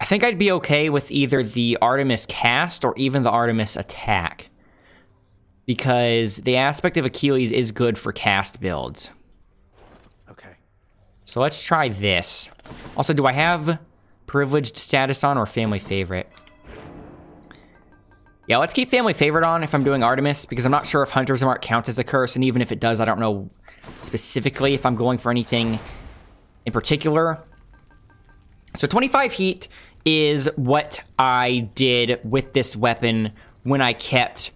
think I'd be okay with either the Artemis cast or even the Artemis attack. Because the Aspect of Achilles is good for cast builds. Okay. So let's try this. Also, do I have privileged status on or family favorite? Yeah, let's keep family favorite on if I'm doing Artemis, because I'm not sure if Hunter's Mark counts as a curse, and even if it does, I don't know specifically if I'm going for anything in particular. So 25 heat is what I did with this weapon when I kept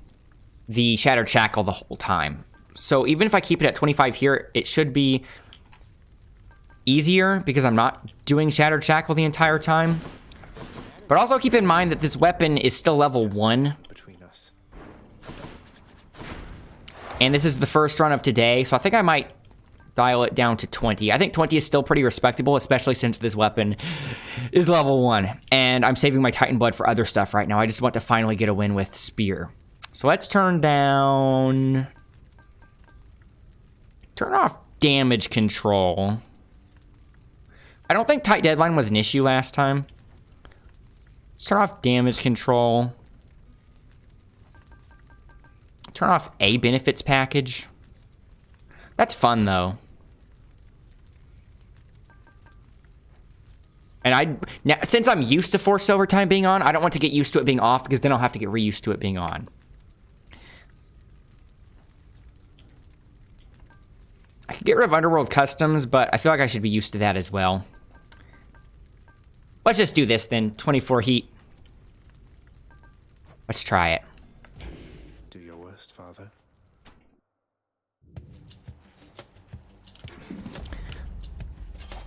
the Shattered Shackle the whole time. So even if I keep it at 25 here, it should be easier because I'm not doing Shattered Shackle the entire time. But also keep in mind that this weapon is still level 1. And this is the first run of today, so I think I might dial it down to 20. I think 20 is still pretty respectable, especially since this weapon is level 1. And I'm saving my Titan Blood for other stuff right now. I just want to finally get a win with Spear. So let's turn off damage control. I don't think tight deadline was an issue last time. Let's turn off damage control. Turn off a benefits package. That's fun, though. And now, since I'm used to forced overtime being on, I don't want to get used to it being off, because then I'll have to get reused to it being on. I could get rid of Underworld Customs, but I feel like I should be used to that as well. Let's just do this then. 24 heat. Let's try it. Do your worst, Father.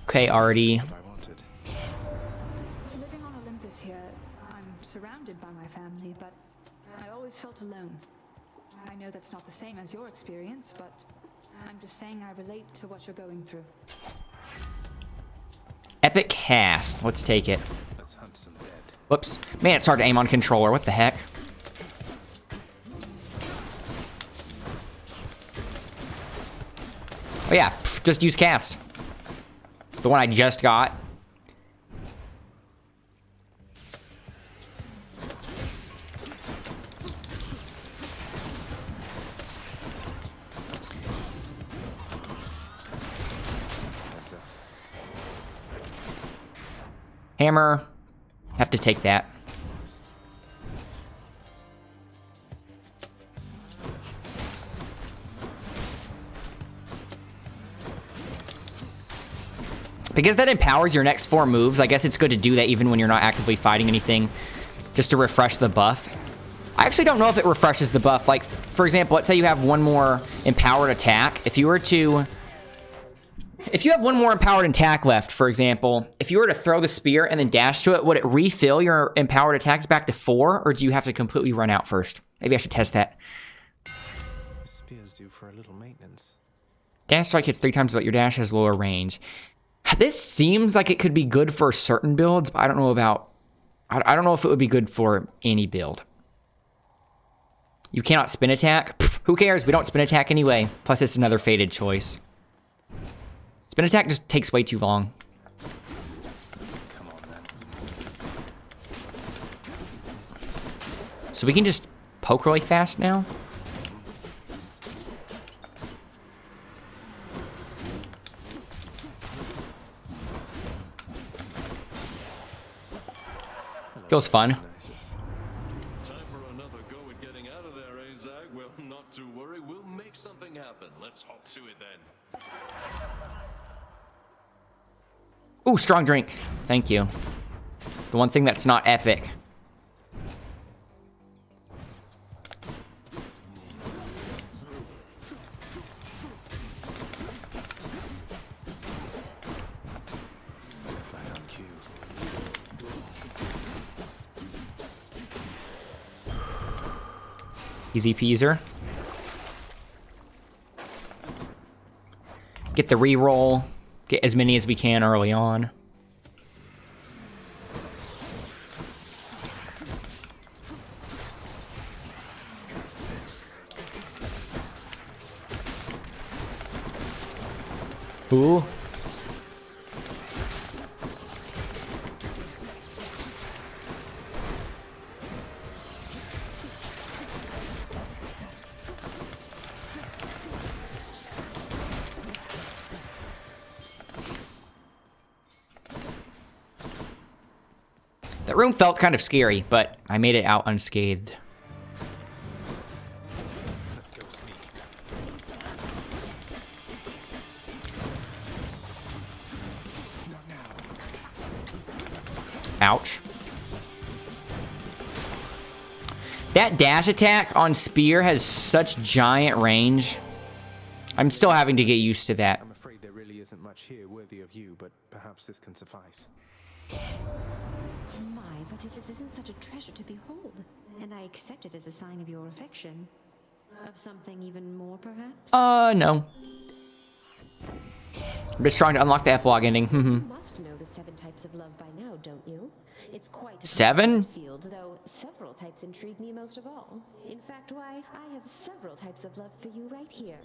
Okay, Artie. Living on Olympus here, I'm surrounded by my family, but I always felt alone. I know that's not the same as your experience, but I'm just saying I relate to what you're going through. Epic cast. Let's take it. Let's hunt some dead. Whoops. Man, it's hard to aim on controller. What the heck? Oh yeah, just use cast. The one I just got. Hammer. Have to take that. Because that empowers your next 4 moves, I guess it's good to do that even when you're not actively fighting anything, just to refresh the buff. I actually don't know if it refreshes the buff. Like, for example, let's say you have one more empowered attack. If you have one more empowered attack left, for example, if you were to throw the spear and then dash to it, would it refill your empowered attacks back to 4, or do you have to completely run out first? Maybe I should test that. Spear's due for a little maintenance. Dash strike hits 3 times, but your dash has lower range. This seems like it could be good for certain builds, but I don't know about... I don't know if it would be good for any build. You cannot spin attack? Pff, who cares? We don't spin attack anyway. Plus, it's another fated choice. Spin attack just takes way too long. Come on, then. So we can just poke really fast now? Feels fun. Time for another go at getting out of there, eh, Zag? Well, not to worry. We'll make something happen. Let's hop to it then. Ooh, strong drink. Thank you. The one thing that's not epic. Right on cue. Easy peaser. Get the reroll. Get as many as we can early on. Ooh. The room felt kind of scary, but I made it out unscathed. Let's go sneak. Not now. Ouch. That dash attack on Spear has such giant range. I'm still having to get used to that. I'm afraid there really isn't much here worthy of you, but perhaps this can suffice. My, but if this isn't such a treasure to behold, and I accept it as a sign of your affection. Of something even more, perhaps? No. I'm just trying to unlock the epilogue ending. You must know the 7 types of love by now, don't you? It's quite a 7? field, though several types intrigue me most of all. In fact, why, I have several types of love for you right here.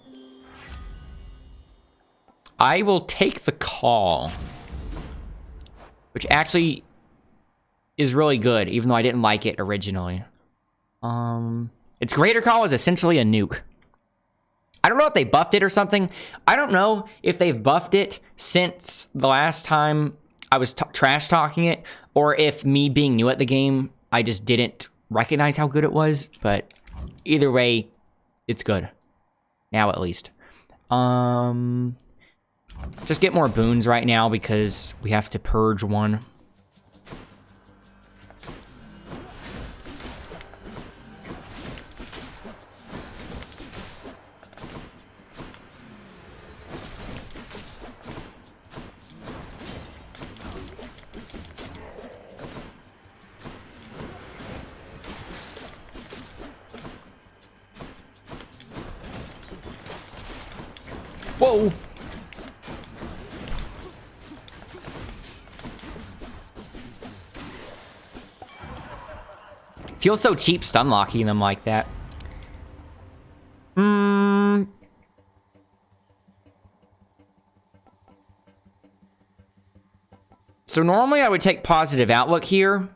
I will take the call. Which actually is really good, even though I didn't like it originally. Its greater call is essentially a nuke. I don't know if they buffed it or something. I don't know if they've buffed it since the last time I was trash talking it, or if me being new at the game, I just didn't recognize how good it was. But either way, it's good. Now at least. Just get more boons right now because we have to purge one. Whoa! Feels so cheap stun locking them like that. So normally I would take positive outlook here,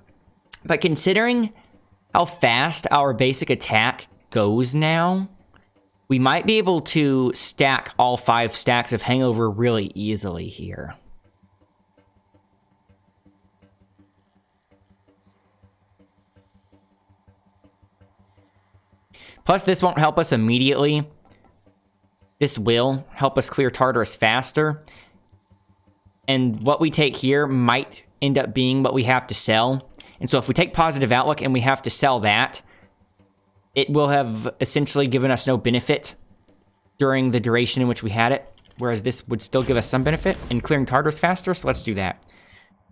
but considering how fast our basic attack goes now, we might be able to stack all 5 stacks of Hangover really easily here. Plus, this won't help us immediately. This will help us clear Tartarus faster. And what we take here might end up being what we have to sell. And so if we take positive outlook and we have to sell that, it will have essentially given us no benefit during the duration in which we had it. Whereas this would still give us some benefit in clearing Tartarus faster, so let's do that.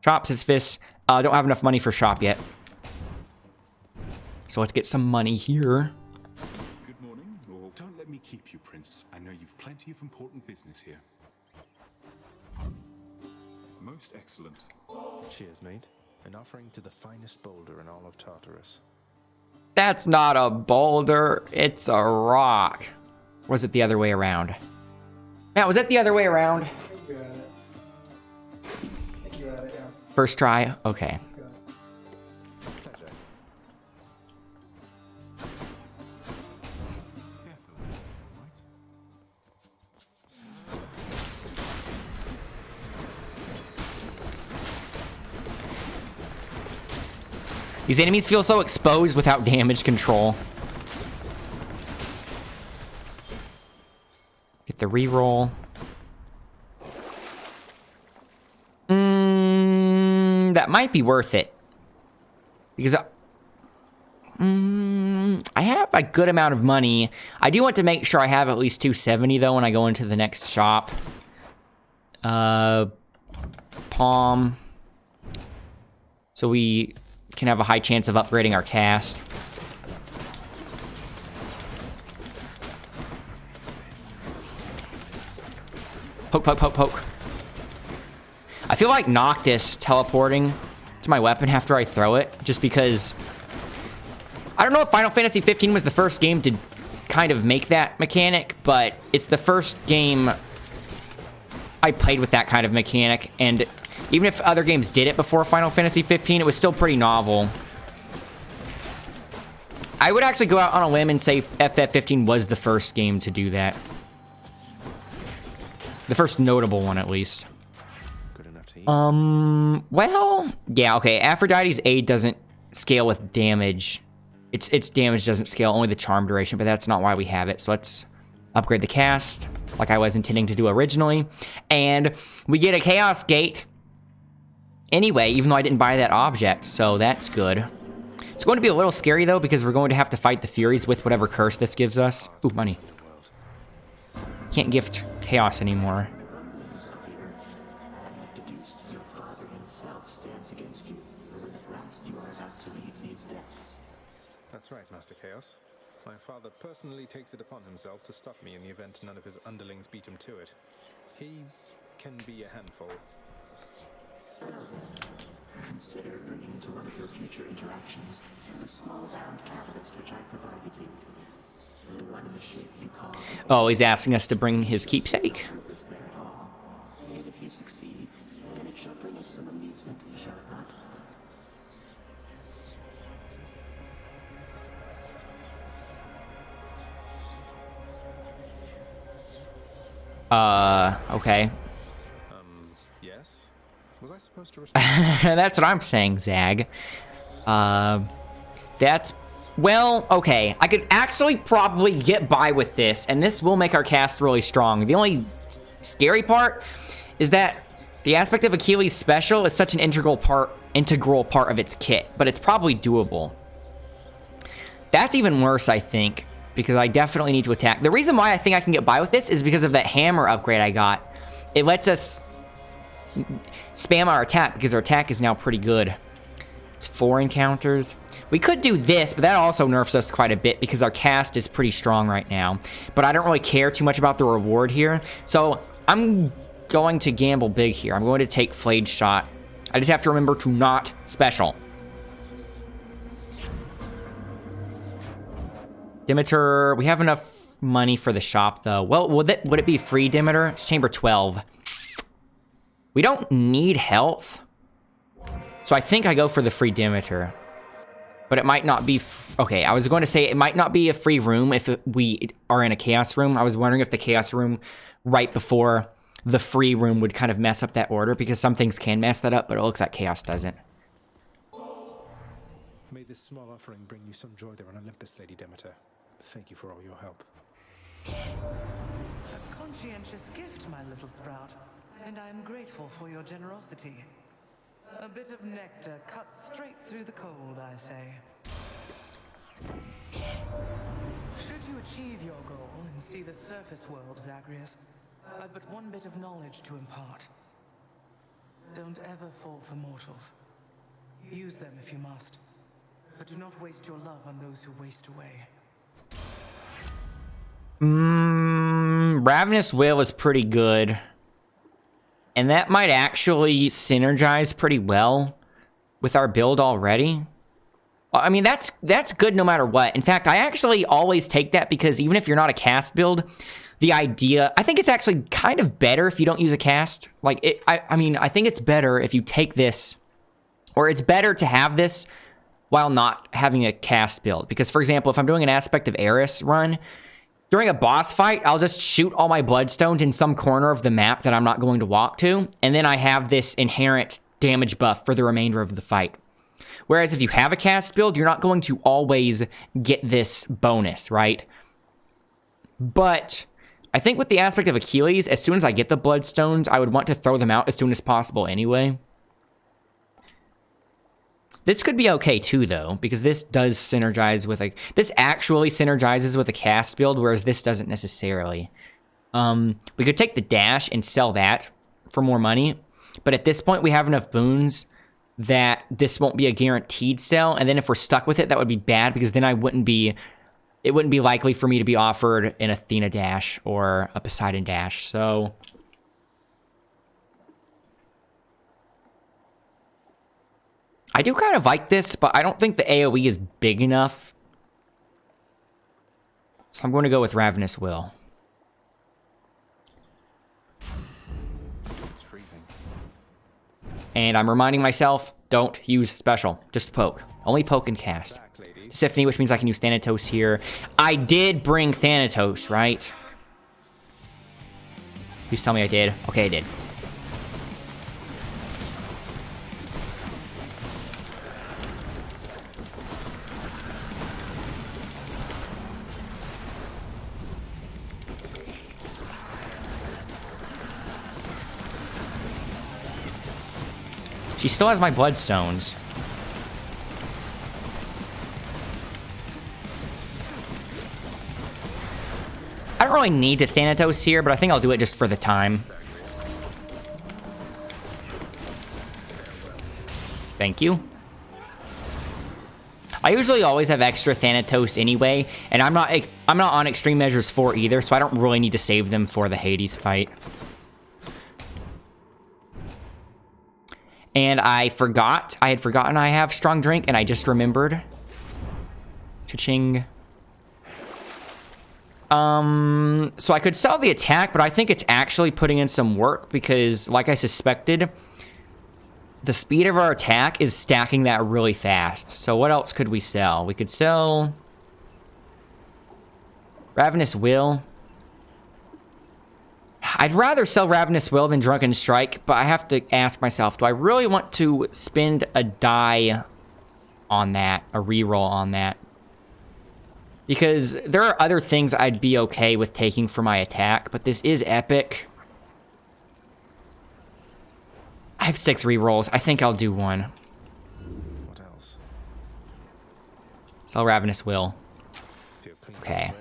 Chops his fists. Don't have enough money for shop yet. So let's get some money here. Good morning. Well, don't let me keep you, Prince. I know you've plenty of important business here. Most excellent. Cheers, mate. An offering to the finest boulder in all of Tartarus. That's not a boulder, it's a rock. Or was it the other way around? Matt, was it the other way around? I think you had it. I think you had it, yeah. First try? Okay. Pleasure. These enemies feel so exposed without damage control. Get the reroll. That might be worth it. Because I have a good amount of money. I do want to make sure I have at least 270 though when I go into the next shop. Palm. So we can have a high chance of upgrading our cast. Poke, poke, poke, poke. I feel like Noctis teleporting to my weapon after I throw it, just because... I don't know if Final Fantasy 15 was the first game to kind of make that mechanic, but it's the first game I played with that kind of mechanic, and even if other games did it before Final Fantasy 15, it was still pretty novel. I would actually go out on a limb and say FF15 was the first game to do that. The first notable one, at least. Good enough to Well, yeah, okay. Aphrodite's aid doesn't scale with damage. Its damage doesn't scale, only the charm duration, but that's not why we have it. So let's upgrade the cast, like I was intending to do originally. And we get a Chaos Gate anyway, even though I didn't buy that object, so that's good. It's going to be a little scary, though, because we're going to have to fight the Furies with whatever curse this gives us. Ooh, money. Can't gift Chaos anymore. That's right, Master Chaos. My father personally takes it upon himself to stop me in the event none of his underlings beat him to it. He can be a handful. Consider bringing to one of your future interactions the small round catalyst which I provided you. The one in the shape you call... Oh, he's asking us to bring his keepsake. ...is there at all. And if you succeed, then it shall bring us some amusement, shall it not? Okay. Yes? Was I supposed to respond? That's what I'm saying, Zag. That's... Well, okay. I could actually probably get by with this, and this will make our cast really strong. The only scary part is that the Aspect of Achilles special is such an integral part of its kit, but it's probably doable. That's even worse, I think, because I definitely need to attack. The reason why I think I can get by with this is because of that hammer upgrade I got. It lets us spam our attack because our attack is now pretty good. It's 4 encounters. We could do this, but that also nerfs us quite a bit because our cast is pretty strong right now. But I don't really care too much about the reward here. So I'm going to gamble big here. I'm going to take Flayed Shot. I just have to remember to not special. Demeter, we have enough money for the shop, though. Well, would it be free Demeter? It's chamber 12. We don't need health. So I think I go for the free Demeter. But it might not be... Okay, I was going to say it might not be a free room if we are in a chaos room. I was wondering if the chaos room right before the free room would kind of mess up that order, because some things can mess that up, but it looks like chaos doesn't. May this small offering bring you some joy there on Olympus, Lady Demeter. Thank you for all your help. A conscientious gift, my little sprout, and I am grateful for your generosity. A bit of nectar cut straight through the cold, I say. Should you achieve your goal and see the surface world, Zagreus, I've but one bit of knowledge to impart. Don't ever fall for mortals. Use them if you must, but do not waste your love on those who waste away. Ravenous Will is pretty good. And that might actually synergize pretty well with our build already. I mean, that's good no matter what. In fact, I actually always take that because even if you're not a cast build, the idea... I think it's actually kind of better if you don't use a cast. Like, I mean, I think it's better if you take this... Or it's better to have this while not having a cast build. Because, for example, if I'm doing an Aspect of Achilles run... During a boss fight, I'll just shoot all my bloodstones in some corner of the map that I'm not going to walk to, and then I have this inherent damage buff for the remainder of the fight. Whereas if you have a cast build, you're not going to always get this bonus, right? But I think with the Aspect of Achilles, as soon as I get the bloodstones, I would want to throw them out as soon as possible anyway. This could be okay too, though, because this does synergize with a... This actually synergizes with a cast build, whereas this doesn't necessarily. We could take the dash and sell that for more money, but at this point we have enough boons that this won't be a guaranteed sell, and then if we're stuck with it, that would be bad, because then it wouldn't be likely for me to be offered an Athena dash or a Poseidon dash, so... I do kind of like this, but I don't think the AoE is big enough. So I'm going to go with Ravenous Will. It's freezing. And I'm reminding myself, don't use special. Just poke. Only poke and cast. Symphony, which means I can use Thanatos here. I did bring Thanatos, right? Please tell me I did. Okay, I did. She still has my bloodstones. I don't really need to Thanatos here, but I think I'll do it just for the time. Thank you. I usually always have extra Thanatos anyway, and I'm not on Extreme Measures 4 either, so I don't really need to save them for the Hades fight. And I had forgotten I have Strong Drink, and I just remembered. Cha-ching. So I could sell the attack, but I think it's actually putting in some work because, like I suspected, the speed of our attack is stacking that really fast. So what else could we sell? We could sell Ravenous Will. I'd rather sell Ravenous Will than Drunken Strike, but I have to ask myself, do I really want to spend a die on that, a reroll on that? Because there are other things I'd be okay with taking for my attack, but this is epic. I have 6 rerolls. I think I'll do one. What else? Sell Ravenous Will. Okay.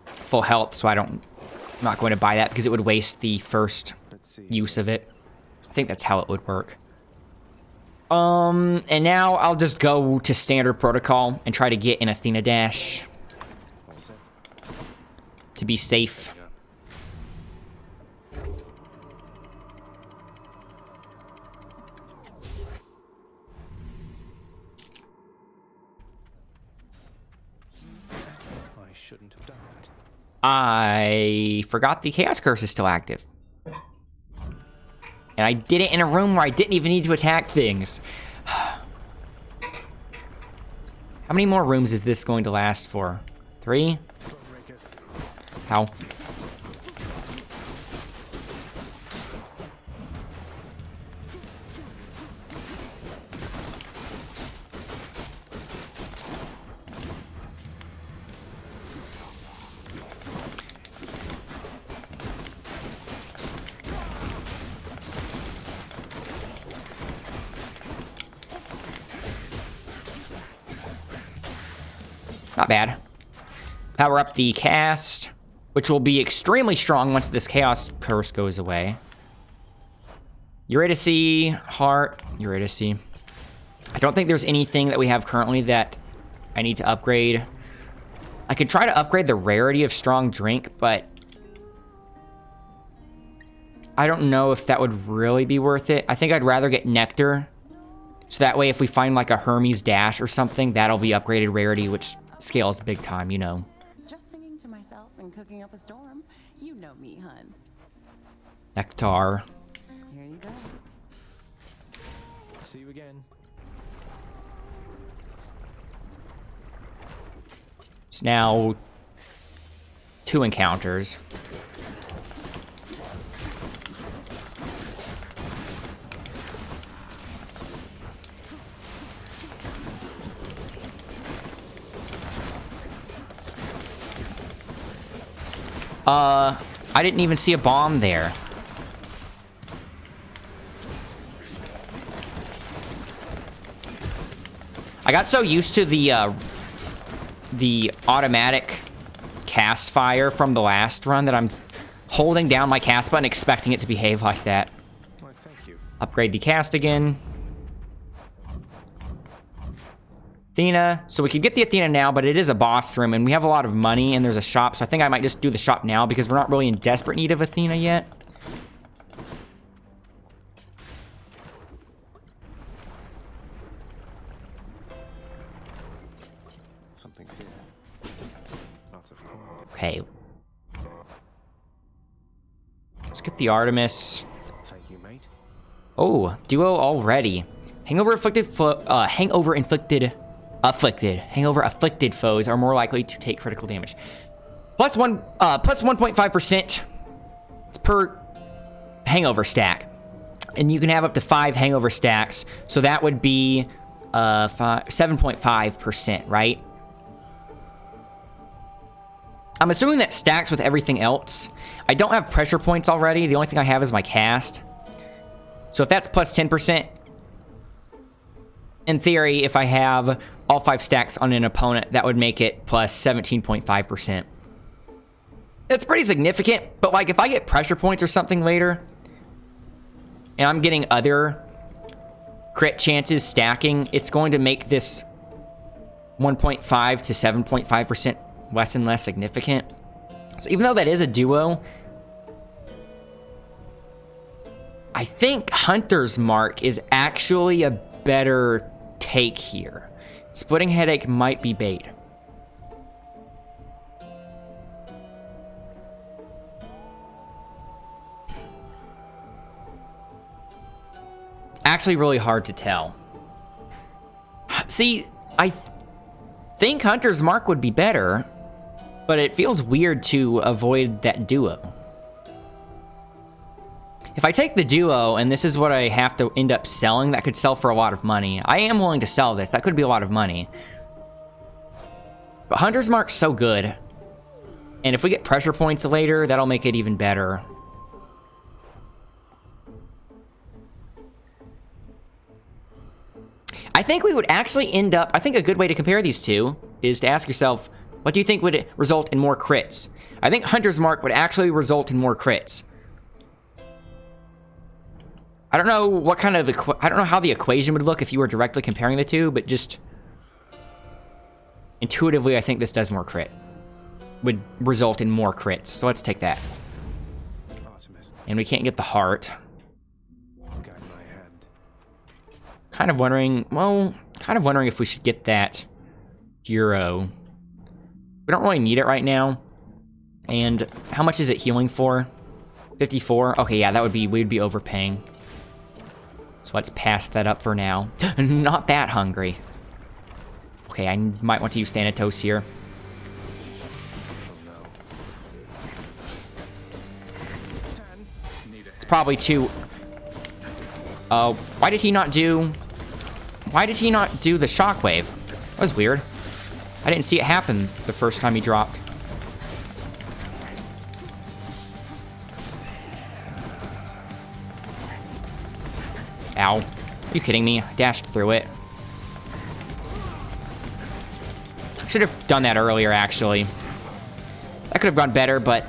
Full health, so I'm not going to buy that because it would waste the first use of it. I think that's how it would work. And now I'll just go to standard protocol and try to get an Athena dash to be safe. I shouldn't have done that. I forgot the Chaos Curse is still active. And I did it in a room where I didn't even need to attack things. How many more rooms is this going to last for? 3? How? Not bad. Power up the cast, which will be extremely strong once this Chaos Curse goes away. Eurydice, Heart, Eurydice. I don't think there's anything that we have currently that I need to upgrade. I could try to upgrade the rarity of Strong Drink, but I don't know if that would really be worth it. I think I'd rather get Nectar. So that way, if we find like a Hermes Dash or something, that'll be upgraded rarity, which scales big time, you know. Just singing to myself and cooking up a storm. You know me, hun. Nectar. Here you go. See you again. It's now 2 encounters. I didn't even see a bomb there. I got so used to the automatic cast fire from the last run that I'm holding down my cast button expecting it to behave like that. Why, thank you. Upgrade the cast again. Athena. So we could get the Athena now, but it is a boss room, and we have a lot of money, and there's a shop, so I think I might just do the shop now, because we're not really in desperate need of Athena yet. Something's here. Lots of coin. Okay. Let's get the Artemis. Thank you, mate. Oh, duo already. Hangover afflicted foes are more likely to take critical damage. Plus 1.5% per hangover stack. And you can have up to 5 hangover stacks. So that would be 7.5%, right? I'm assuming that stacks with everything else. I don't have pressure points already. The only thing I have is my cast. So if that's plus 10%, in theory, if I have all 5 stacks on an opponent, that would make it plus 17.5%. That's pretty significant, but like if I get pressure points or something later, and I'm getting other crit chances stacking, it's going to make this 1.5 to 7.5% less and less significant. So even though that is a duo, I think Hunter's Mark is actually a better take here. Splitting Headache might be bait. Actually really hard to tell. See, I think Hunter's Mark would be better, but it feels weird to avoid that duo. If I take the duo, and this is what I have to end up selling, that could sell for a lot of money. I am willing to sell this. That could be a lot of money. But Hunter's Mark's so good. And if we get pressure points later, that'll make it even better. I think we would actually end up... I think a good way to compare these two is to ask yourself, what do you think would result in more crits? I think Hunter's Mark would actually result in more crits. I don't know what kind of... I don't know how the equation would look if you were directly comparing the two, but just... intuitively, I think this does more crit. Would result in more crits. So let's take that. Artemis, And we can't get the heart. guide my hand. Kind of wondering... Well, kind of wondering if we should get that Euro. We don't really need it right now. And how much is it healing for? 54? Okay, yeah, that would be... we'd be overpaying. So let's pass that up for now. Not that hungry. Okay, I might want to use Thanatos here. It's probably too... Oh, why did he not do the shockwave? That was weird. I didn't see it happen the first time he dropped. Ow. Are you kidding me? I dashed through it. I should have done that earlier, actually. That could have gone better, but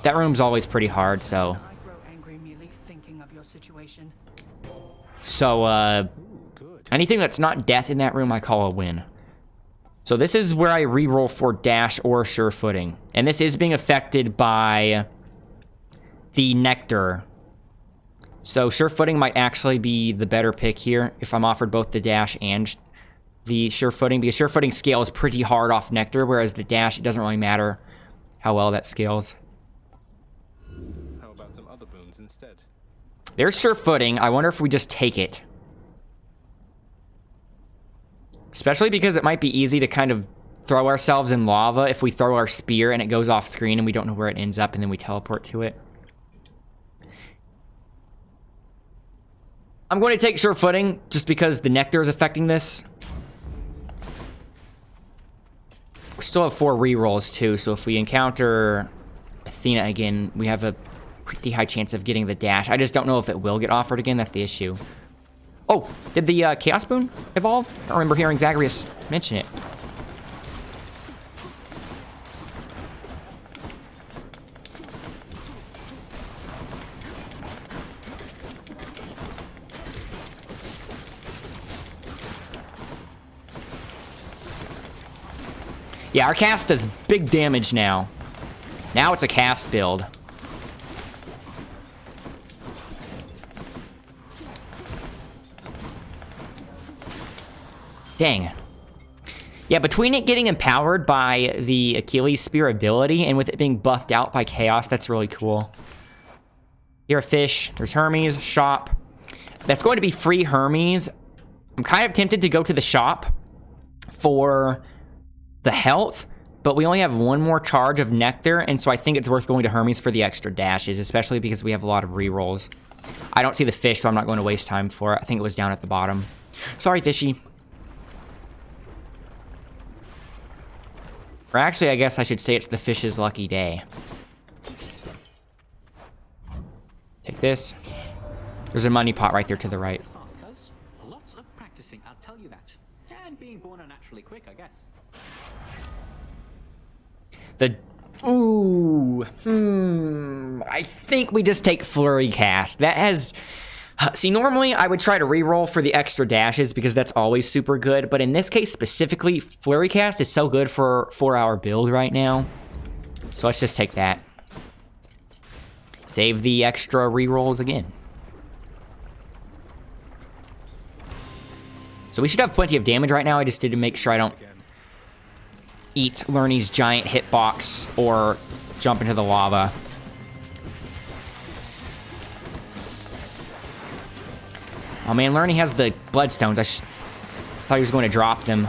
that room's always pretty hard, so... I grow angry merely thinking of your situation. So, anything that's not death in that room, I call a win. So this is where I reroll for dash or sure footing. And this is being affected by the nectar. So sure footing might actually be the better pick here if I'm offered both the dash and the sure footing, because sure footing scales pretty hard off nectar, whereas the dash, it doesn't really matter how well that scales. How about some other boons instead? There's sure footing. I wonder if we just take it. Especially because it might be easy to kind of throw ourselves in lava if we throw our spear and it goes off screen and we don't know where it ends up and then we teleport to it. I'm going to take sure footing just because the nectar is affecting this. We still have 4 rerolls too, so if we encounter Athena again, we have a pretty high chance of getting the dash. I just don't know if it will get offered again. That's the issue. Oh, did the Chaos Boon evolve? I don't remember hearing Zagreus mention it. Yeah, our cast does big damage now. Now it's a cast build. Dang. Yeah, between it getting empowered by the Achilles Spear ability and with it being buffed out by Chaos, that's really cool. Here, a fish. There's Hermes, shop. That's going to be free Hermes. I'm kind of tempted to go to the shop for the health, but we only have 1 more charge of Nectar, and so I think it's worth going to Hermes for the extra dashes, especially because we have a lot of rerolls. I don't see the fish, so I'm not going to waste time for it. I think it was down at the bottom. Sorry, fishy. Or actually, I guess I should say it's the fish's lucky day. Take this. There's a money pot right there to the right. Lots of practicing, I'll tell you that. And being born unnaturally quick, I guess. I think we just take Flurry Cast. That has... See, normally I would try to reroll for the extra dashes because that's always super good. But in this case specifically, Flurry Cast is so good for 4-hour build right now. So let's just take that. Save the extra rerolls again. So we should have plenty of damage right now. I just need to make sure I don't eat Lerny's giant hitbox or jump into the lava. Oh man, Lerny has the bloodstones. I thought he was going to drop them.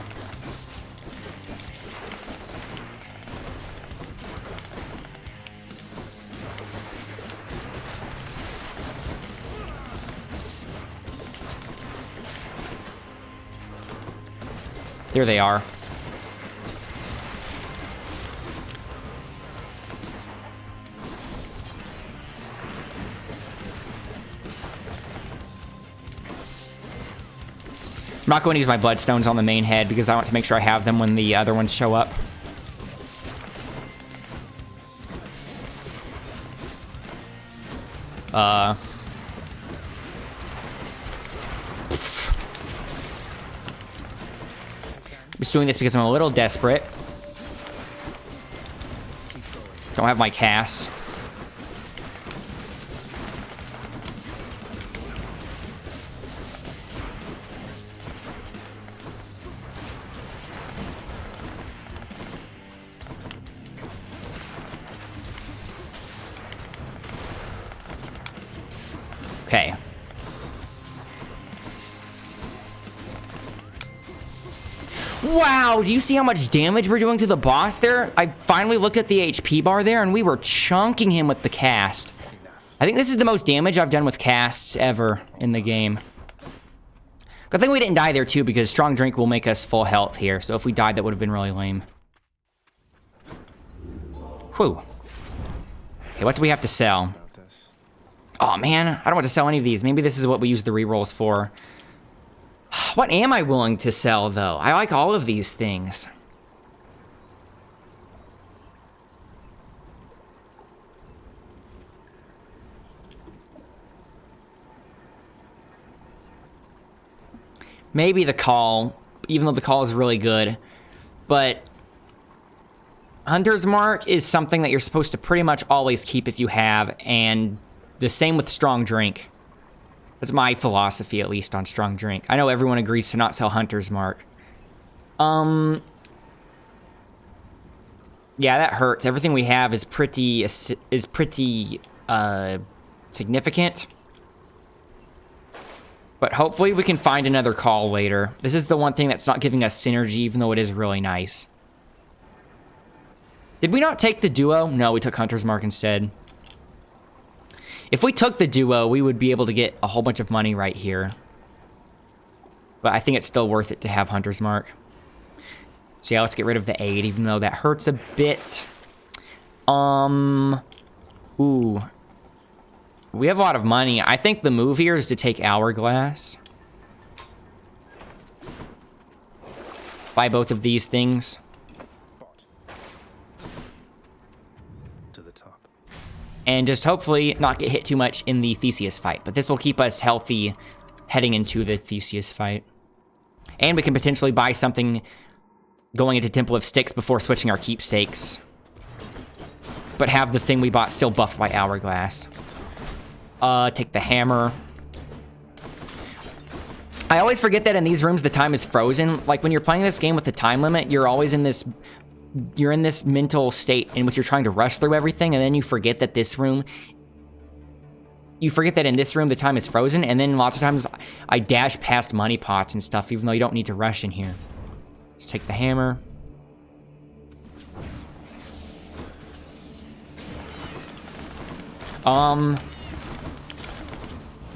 There they are. I'm not going to use my bloodstones on the main head because I want to make sure I have them when the other ones show up. I'm just doing this because I'm a little desperate. Don't have my cast. Okay. Wow, do you see how much damage we're doing to the boss there? I finally looked at the HP bar there, and we were chunking him with the cast. I think this is the most damage I've done with casts ever in the game. Good thing we didn't die there, too, because Strong Drink will make us full health here. So if we died, that would have been really lame. Whew. Okay, what do we have to sell? Oh, man, I don't want to sell any of these. Maybe this is what we use the rerolls for. What am I willing to sell, though? I like all of these things. Maybe the call, even though the call is really good. But Hunter's Mark is something that you're supposed to pretty much always keep if you have, and the same with Strong Drink. That's my philosophy, at least, on Strong Drink. I know everyone agrees to not sell Hunter's Mark. Yeah, that hurts. Everything we have is pretty significant. But hopefully we can find another call later. This is the one thing that's not giving us synergy, even though it is really nice. Did we not take the duo? No, we took Hunter's Mark instead. If we took the duo, we would be able to get a whole bunch of money right here. But I think it's still worth it to have Hunter's Mark. So yeah, let's get rid of the aid, even though that hurts a bit. Ooh. We have a lot of money. I think the move here is to take Hourglass. Buy both of these things. And just hopefully not get hit too much in the Theseus fight. But this will keep us healthy heading into the Theseus fight. And we can potentially buy something going into Temple of Styx before switching our keepsakes. But have the thing we bought still buffed by Hourglass. Take the hammer. I always forget that in these rooms the time is frozen. Like when you're playing this game with the time limit, you're always in this... You're in this mental state in which you're trying to rush through everything, and then you forget that this room... You forget that in this room the time is frozen, and then lots of times I dash past money pots and stuff, even though you don't need to rush in here. Let's take the hammer.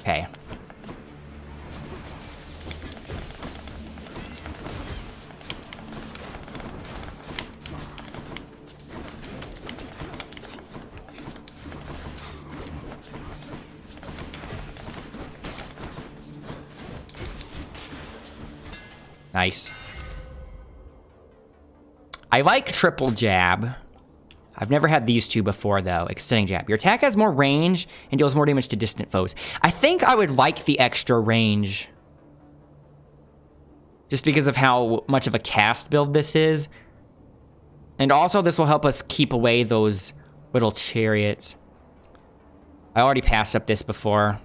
Okay. Nice. I like triple jab. I've never had these two before, though. Extending jab. Your attack has more range and deals more damage to distant foes. I think I would like the extra range. Just because of how much of a cast build this is. And also, this will help us keep away those little chariots. I already passed up this before.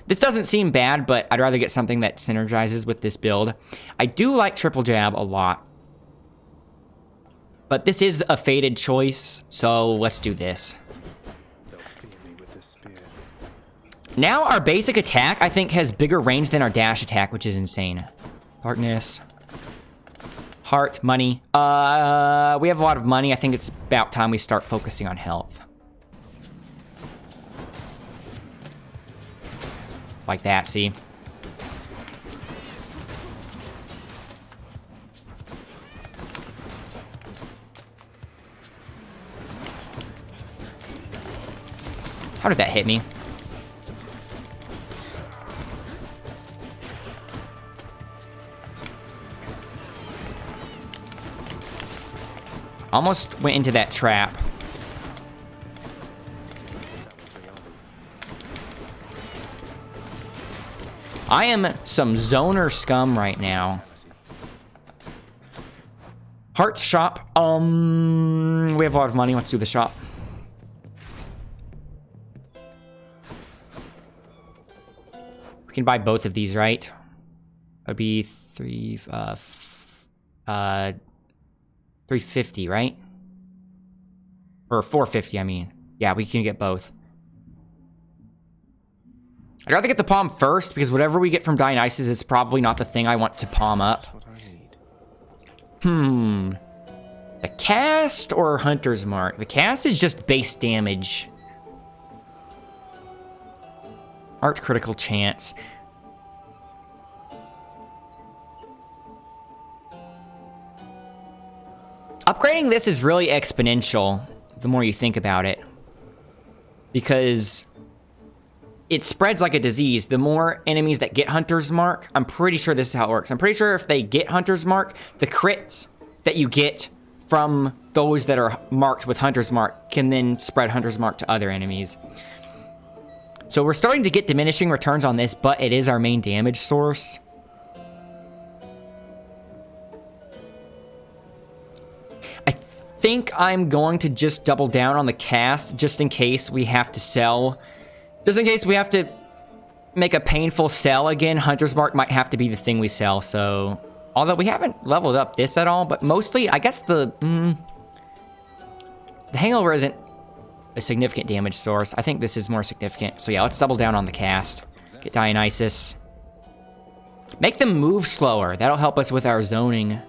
This doesn't seem bad, but I'd rather get something that synergizes with this build. I do like triple jab a lot. But this is a fated choice, so let's do this. Now our basic attack, I think, has bigger range than our dash attack, which is insane. Darkness. Heart, money. We have a lot of money. I think it's about time we start focusing on health. Like that, see? How did that hit me? Almost went into that trap. I am some zoner scum right now. Heart shop. We have a lot of money. Let's do the shop. We can buy both of these, right? That'd be 350, right? Or 450, I mean. Yeah, we can get both. I'd rather get the palm first, because whatever we get from Dionysus is probably not the thing I want to palm up. The cast or Hunter's Mark? The cast is just base damage. Art critical chance. Upgrading this is really exponential, the more you think about it. Because it spreads like a disease. The more enemies that get Hunter's Mark, I'm pretty sure this is how it works. I'm pretty sure if they get Hunter's Mark, the crits that you get from those that are marked with Hunter's Mark can then spread Hunter's Mark to other enemies. So we're starting to get diminishing returns on this, but it is our main damage source. I think I'm going to just double down on the cast, just in case we have to sell. Just in case we have to make a painful sell again, Hunter's Mark might have to be the thing we sell, so... Although we haven't leveled up this at all, but mostly, I guess the Hangover isn't a significant damage source. I think this is more significant. So yeah, let's double down on the cast. Get Dionysus. Make them move slower. That'll help us with our zoning.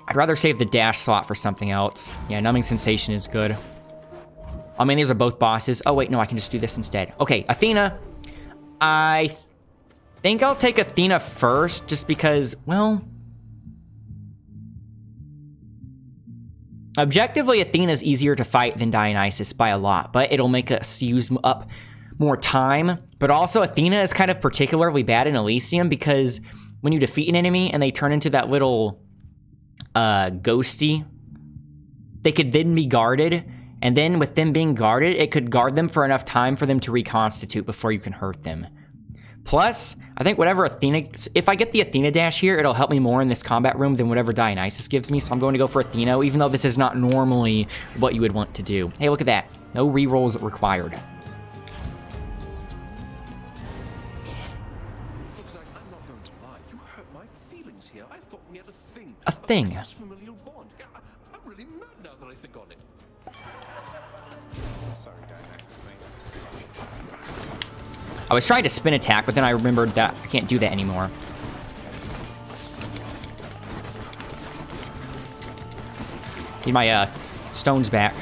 I'd rather save the dash slot for something else. Yeah, Numbing Sensation is good. I mean, these are both bosses. Oh, wait, no, I can just do this instead. Okay, Athena. I think I'll take Athena first, just because, well... Objectively, Athena's easier to fight than Dionysus by a lot, but it'll make us use up more time. But also, Athena is kind of particularly bad in Elysium, because when you defeat an enemy and they turn into that little ghosty, they could then be guarded, and then with them being guarded, it could guard them for enough time for them to reconstitute before you can hurt them. Plus, I think whatever Athena... If I get the Athena dash here, it'll help me more in this combat room than whatever Dionysus gives me, so I'm going to go for Athena, even though this is not normally what you would want to do. Hey, look at that. No rerolls required. Looks like I'm not going to lie. You hurt my feelings here. I thought we had a thing. A thing? A familial bond. I'm really mad now that I think on it. Sorry, Dionysus, mate. I was trying to spin attack, but then I remembered that I can't do that anymore. Need my stones back.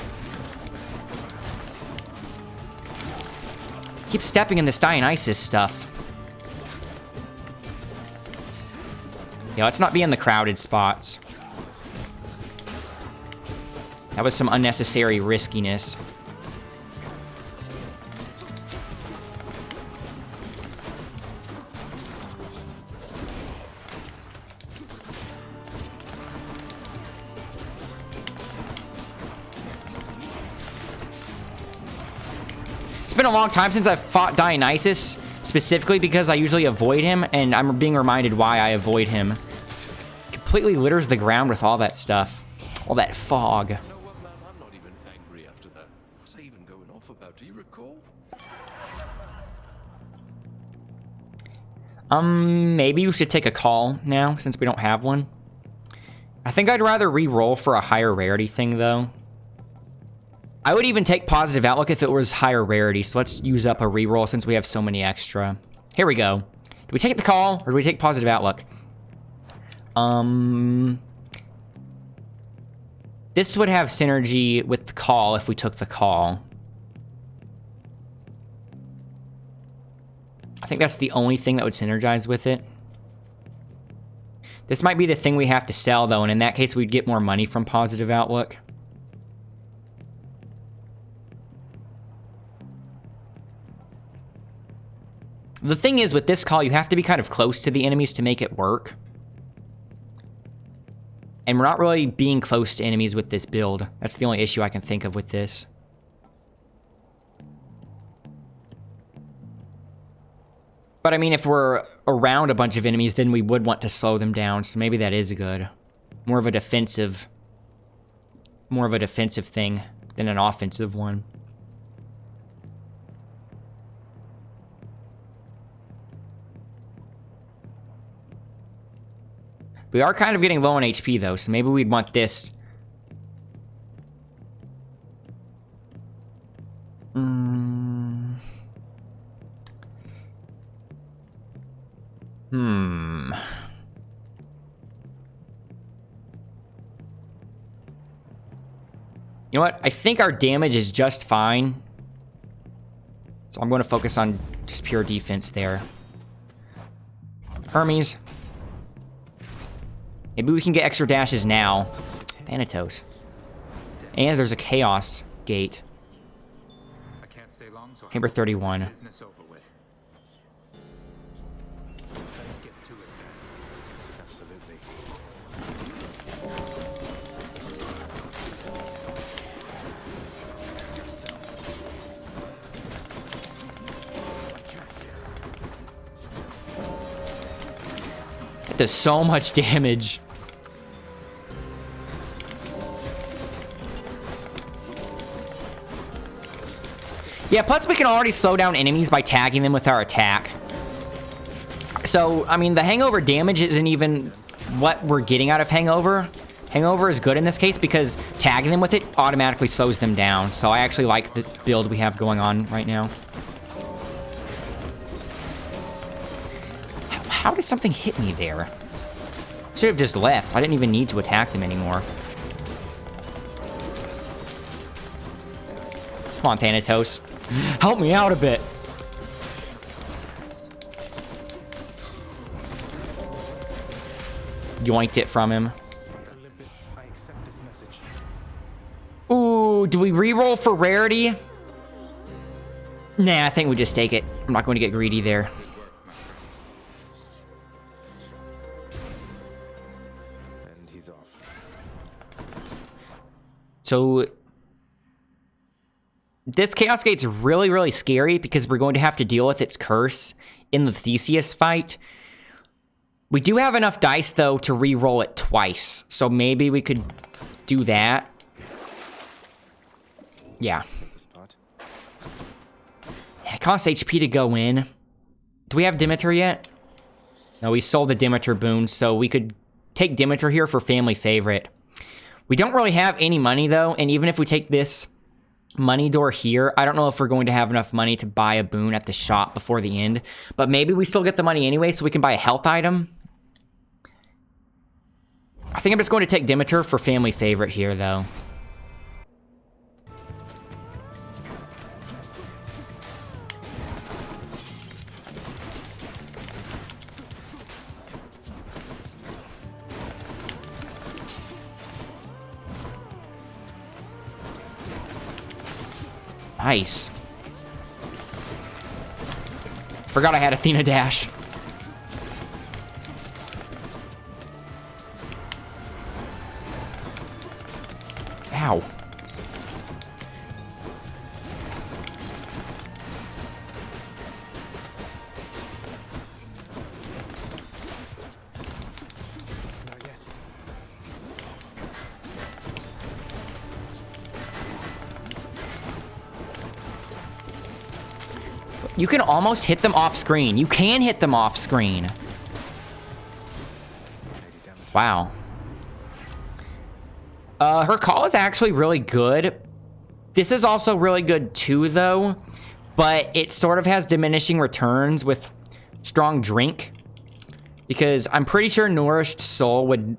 Keep stepping in this Dionysus stuff. Yeah, let's not be in the crowded spots. That was some unnecessary riskiness. been a long time since I've fought Dionysus, specifically because I usually avoid him, and I'm being reminded why I avoid him. Completely litters the ground with all that stuff. All that fog. You know what, man? I'm not even angry after that. What was I even going off about? Do you recall? Maybe we should take a call now, since we don't have one. I think I'd rather re-roll for a higher rarity thing, though. I would even take positive outlook if it was higher rarity, so let's use up a re-roll since we have so many extra. Here we go. Do we take the call, or do we take positive outlook? This would have synergy with the call if we took the call. I think that's the only thing that would synergize with it. This might be the thing we have to sell, though, and in that case, we'd get more money from positive outlook. The thing is, with this call, you have to be kind of close to the enemies to make it work. And we're not really being close to enemies with this build. That's the only issue I can think of with this. But I mean, if we're around a bunch of enemies, then we would want to slow them down. So maybe that is good. More of a defensive thing than an offensive one. We are kind of getting low on HP, though, so maybe we'd want this. You know what? I think our damage is just fine. So I'm going to focus on just pure defense there. Hermes. Maybe we can get extra dashes now. Thanatos. And there's a Chaos Gate. I can't stay long, so Chamber 31. business over with. Let's get to it then. Absolutely. That does so much damage. Yeah, plus we can already slow down enemies by tagging them with our attack. So, I mean, the hangover damage isn't even what we're getting out of hangover. Hangover is good in this case because tagging them with it automatically slows them down. So I actually like the build we have going on right now. How did something hit me there? Should have just left. I didn't even need to attack them anymore. Come on, Thanatos. Help me out a bit. Yoinked it from him. Olympus, I accept this message. Ooh, do we reroll for rarity? Nah, I think we just take it. I'm not going to get greedy there. And he's off. So this Chaos Gate's really, really scary because we're going to have to deal with its curse in the Theseus fight. We do have enough dice, though, to re-roll it twice. So maybe we could do that. Yeah. It costs HP to go in. Do we have Demeter yet? No, we sold the Demeter boon, so we could take Demeter here for family favorite. We don't really have any money, though, and even if we take this money door here, I don't know if we're going to have enough money to buy a boon at the shop before the end, but maybe we still get the money anyway so we can buy a health item. I think I'm just going to take Demeter for family favorite here, though. Nice. Forgot I had Athena dash. Ow. You can almost hit them off screen. You can hit them off screen. Wow. Her call is actually really good. This is also really good too, though. But it sort of has diminishing returns with strong drink. Because I'm pretty sure Nourished Soul would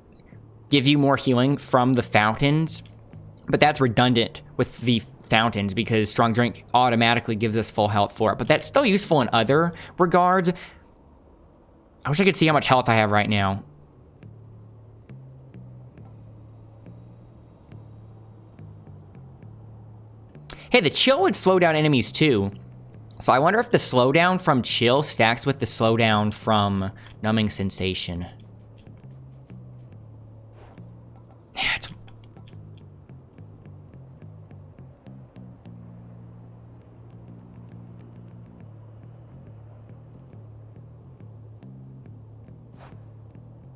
give you more healing from the fountains. But that's redundant with the fountains because strong drink automatically gives us full health for it. But that's still useful in other regards. I wish I could see how much health I have right now. Hey, the chill would slow down enemies too. So I wonder if the slowdown from chill stacks with the slowdown from numbing sensation. Yeah, it's...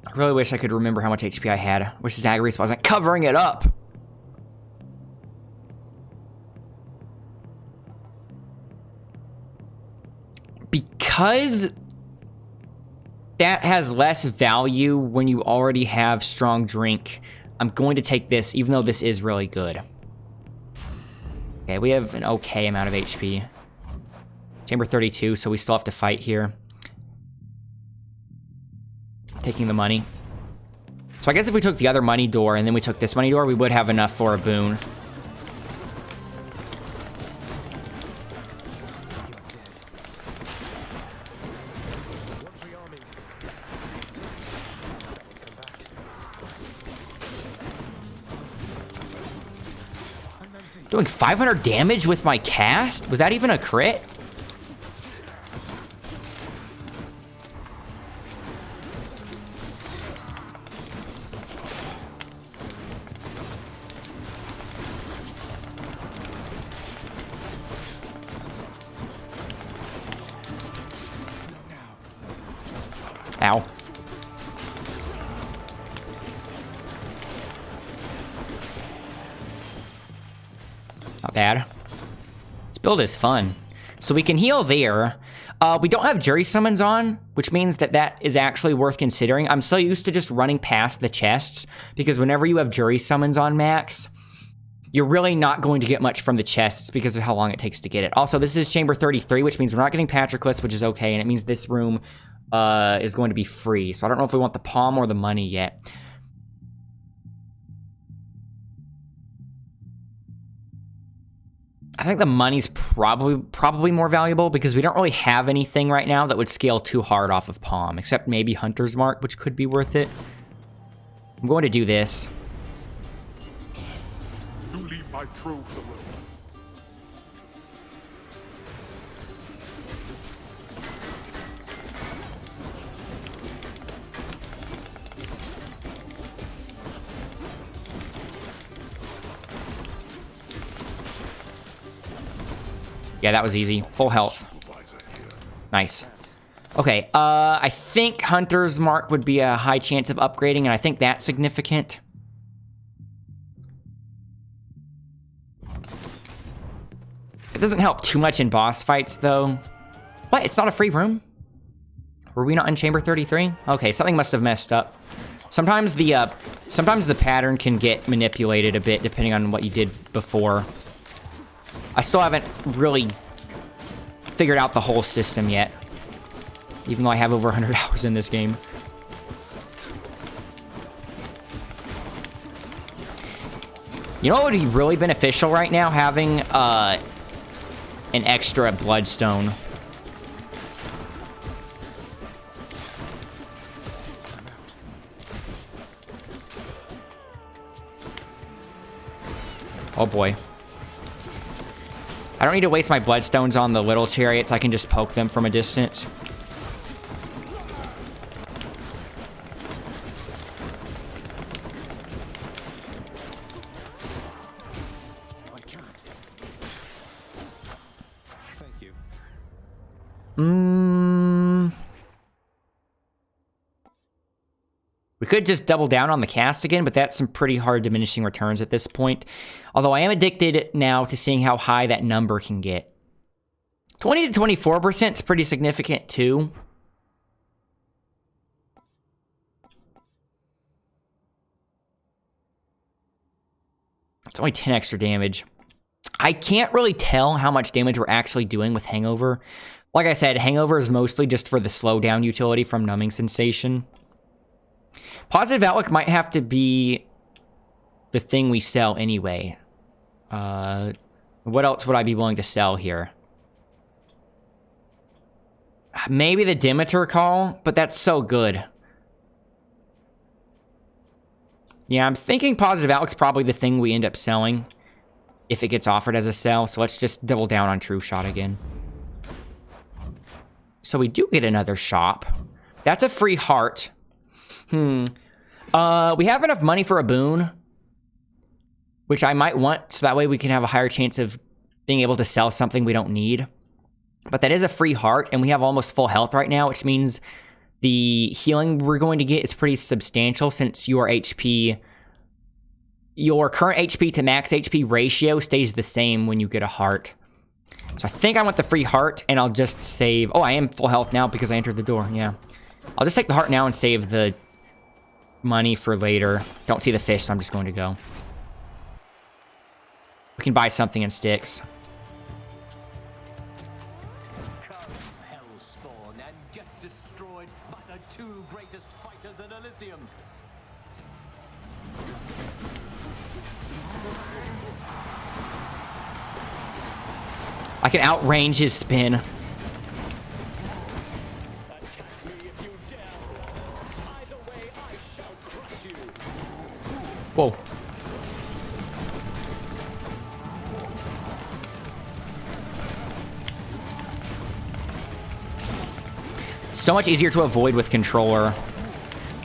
I really wish I could remember how much HP I had. I wish Zagreus wasn't covering it up. Because that has less value when you already have strong drink, I'm going to take this, even though this is really good. Okay, we have an okay amount of HP. Chamber 32, so we still have to fight here. Taking the money. So I guess if we took the other money door and then we took this money door, we would have enough for a boon. Doing 500 damage with my cast? Was that even a crit? Ow. Not bad. This build is fun. So we can heal there. We don't have jury summons on, which means that that is actually worth considering. I'm so used to just running past the chests, because whenever you have jury summons on max, you're really not going to get much from the chests because of how long it takes to get it. Also, this is chamber 33, which means we're not getting Patroclus, which is okay, and it means this room is going to be free. So I don't know if we want the palm or the money yet. I think the money's probably more valuable because we don't really have anything right now that would scale too hard off of palm, except maybe Hunter's Mark, which could be worth it. I'm going to do this. You leave my troves alone. Yeah, that was easy. Full health. Nice. Okay, I think Hunter's Mark would be a high chance of upgrading, and I think that's significant. It doesn't help too much in boss fights, though. What? It's not a free room? Were we not in chamber 33? Okay, something must have messed up. Sometimes the pattern can get manipulated a bit depending on what you did before. I still haven't really figured out the whole system yet, even though I have over 100 hours in this game. You know what would be really beneficial right now? Having an extra bloodstone. Oh boy. I don't need to waste my bloodstones on the little chariots. I can just poke them from a distance. I can't. Thank you. We could just double down on the cast again, but that's some pretty hard diminishing returns at this point. Although I am addicted now to seeing how high that number can get. 20 to 24% is pretty significant too. It's only 10 extra damage. I can't really tell how much damage we're actually doing with Hangover. Like I said, Hangover is mostly just for the slowdown utility from Numbing Sensation. Positive Outlook might have to be the thing we sell anyway. What else would I be willing to sell here? Maybe the Demeter Call, but that's so good. Yeah, I'm thinking Positive Outlook's probably the thing we end up selling if it gets offered as a sell, so let's just double down on True Shot again. So we do get another shop. That's a free heart. We have enough money for a boon, which I might want, so that way we can have a higher chance of being able to sell something we don't need. But that is a free heart, and we have almost full health right now, which means the healing we're going to get is pretty substantial since your HP... Your current HP to max HP ratio stays the same when you get a heart. So I think I want the free heart, and I'll just save... Oh, I am full health now because I entered the door, yeah. I'll just take the heart now and save the money for later. Don't see the fish, so I'm just going to go. We can buy something in Styx. Come, Hellspawn, and get destroyed by the two greatest fighters in Elysium. I can outrange his spin. Attack me if you dare. Either way, I shall crush you. Whoa. So much easier to avoid with controller.